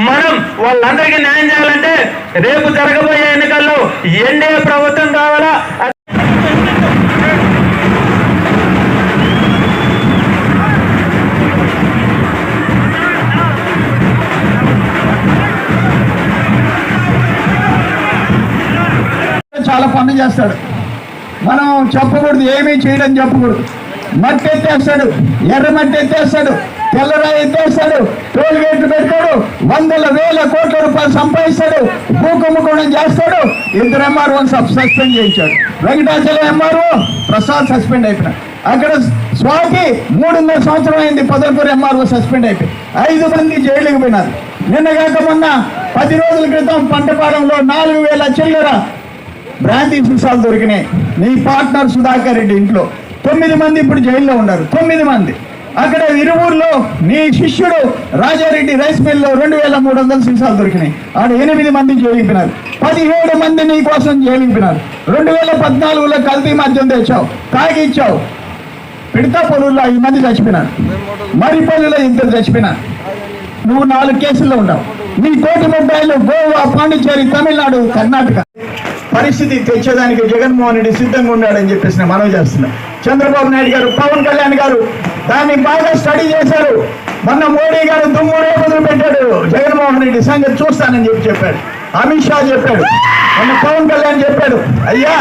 మనం వాళ్ళందరికీ న్యాయం చేయాలంటే రేపు జరగబోయే ఎన్నికల్లో ఎన్డీఏ ప్రభుత్వం కావాలా. చాలా పనులు చేస్తాడు, మనం చెప్పకూడదు, ఏమీ చేయడం చెప్పకూడదు. మట్టి ఎత్తేస్తాడు, ఎర్ర మట్టి ఎత్తేస్తాడు, తెల్లరాయి ఎత్తేస్తాడు, టోల్ గేట్లు పెడతాడు, వందల వేల కోట్ల రూపాయలు సంపాదిస్తాడు, భూకుంభకోణం చేస్తాడు. 2 ఎంఆర్ఓ సస్పెండ్ చేయించాడు. వెంకటాచలం ఎంఆర్ఓ ప్రసాద్ సస్పెండ్ అయిపోయినాడు. అక్కడ స్వాతి 3.5 సంవత్సరం అయింది, పదల్పూర్ ఎంఆర్ఓ సస్పెండ్ అయిపోయి 5 మంది జైలుకి పోయినారు. నిన్నగాక మొన్న 10 రోజుల క్రితం పంటపాలెంలో 4,000 చిల్లర బ్రాంతి సీసాలు దొరికినాయి. నీ పార్ట్నర్ సుధాకర్ రెడ్డి ఇంట్లో 9 మంది ఇప్పుడు జైల్లో ఉన్నారు. 9 మంది. అక్కడ ఇరువురులో నీ శిష్యుడు రాజారెడ్డి రైస్ మిల్లో 2,300 సీసాలు దొరికినాయి. ఆడ 8 మంది జైలుకిపోయినారు. 17 మంది నీ కోసం జైలుకిపోయినారు. 2014లో కల్తీ మద్యం తెచ్చావు, తాగిచ్చావు. పిడతాపల్లిలో 5 మంది చచ్చిపోయినారు. మరిపల్లిలో 2 చచ్చిపోయినారు. నువ్వు 4 కేసుల్లో ఉన్నావు. నీ 1 కోటి రూపాయలు గోవా, పాండిచ్చేరి, తమిళనాడు, కర్ణాటక పరిస్థితి తెచ్చేదానికి జగన్మోహన్ రెడ్డి సిద్ధంగా ఉన్నాడని చెప్పేసి నేను మనవి చేస్తున్నాను. చంద్రబాబు నాయుడు గారు, పవన్ కళ్యాణ్ గారు దాన్ని బాగా స్టడీ చేశారు. మొన్న మోడీ గారు దుమ్ముడే మొదలు పెట్టాడు. జగన్మోహన్ రెడ్డి సంగతి చూస్తానని చెప్పాడు. అమిత్ షా చెప్పాడు, మొన్న పవన్ కళ్యాణ్ చెప్పాడు, అయ్యా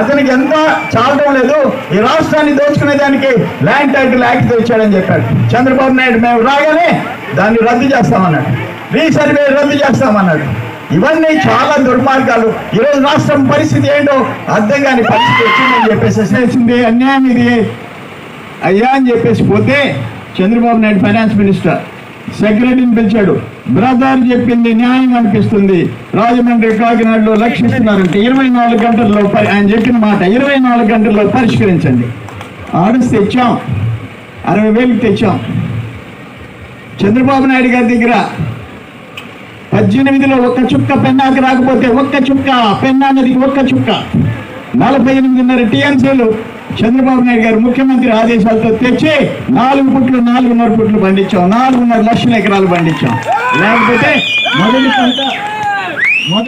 అతనికి ఎంత చాలడం లేదు, ఈ రాష్ట్రాన్ని దోచుకునే దానికి ల్యాండ్ టైటిల్ యాక్ట్ తెచ్చాడని చెప్పాడు. చంద్రబాబు నాయుడు మేము రాగానే దాన్ని రద్దు చేస్తామన్నాడు, రీసర్వే రద్దు చేస్తామన్నాడు. ఇవన్నీ చాలా దుర్మార్గాలు. ఈరోజు రాష్ట్రం పరిస్థితి ఏంటో అర్థం కాని పరిస్థితి వచ్చిందని చెప్పేసి అన్యాయం ఇది అయ్యా అని చెప్పేసి పోతే చంద్రబాబు నాయుడు ఫైనాన్స్ మినిస్టర్ సెక్రటరీని పిలిచాడు. బ్రదర్ చెప్పింది న్యాయం అనిపిస్తుంది, రాజమండ్రి కాకినాడలో లక్షిస్తున్నారంటే 24 గంటల్లో ఆయన చెప్పిన మాట 24 గంటల్లో పరిష్కరించండి. ఆర్డర్స్ తెచ్చాం, 60,000 తెచ్చాం. చంద్రబాబు నాయుడు గారి దగ్గర 18లో 1 చుక్క పెన్నాకి రాకపోతే 1 చుక్క పెన్నా నదికి 1 చుక్క 48.5 టీఎంసీలు చంద్రబాబు నాయుడు గారు ముఖ్యమంత్రి ఆదేశాలతో తెచ్చి 4 ఫుట్లు 4.5 ఫుట్లు పండించాం. 4.5 లక్షల ఎకరాలు పండించాం. లేకపోతే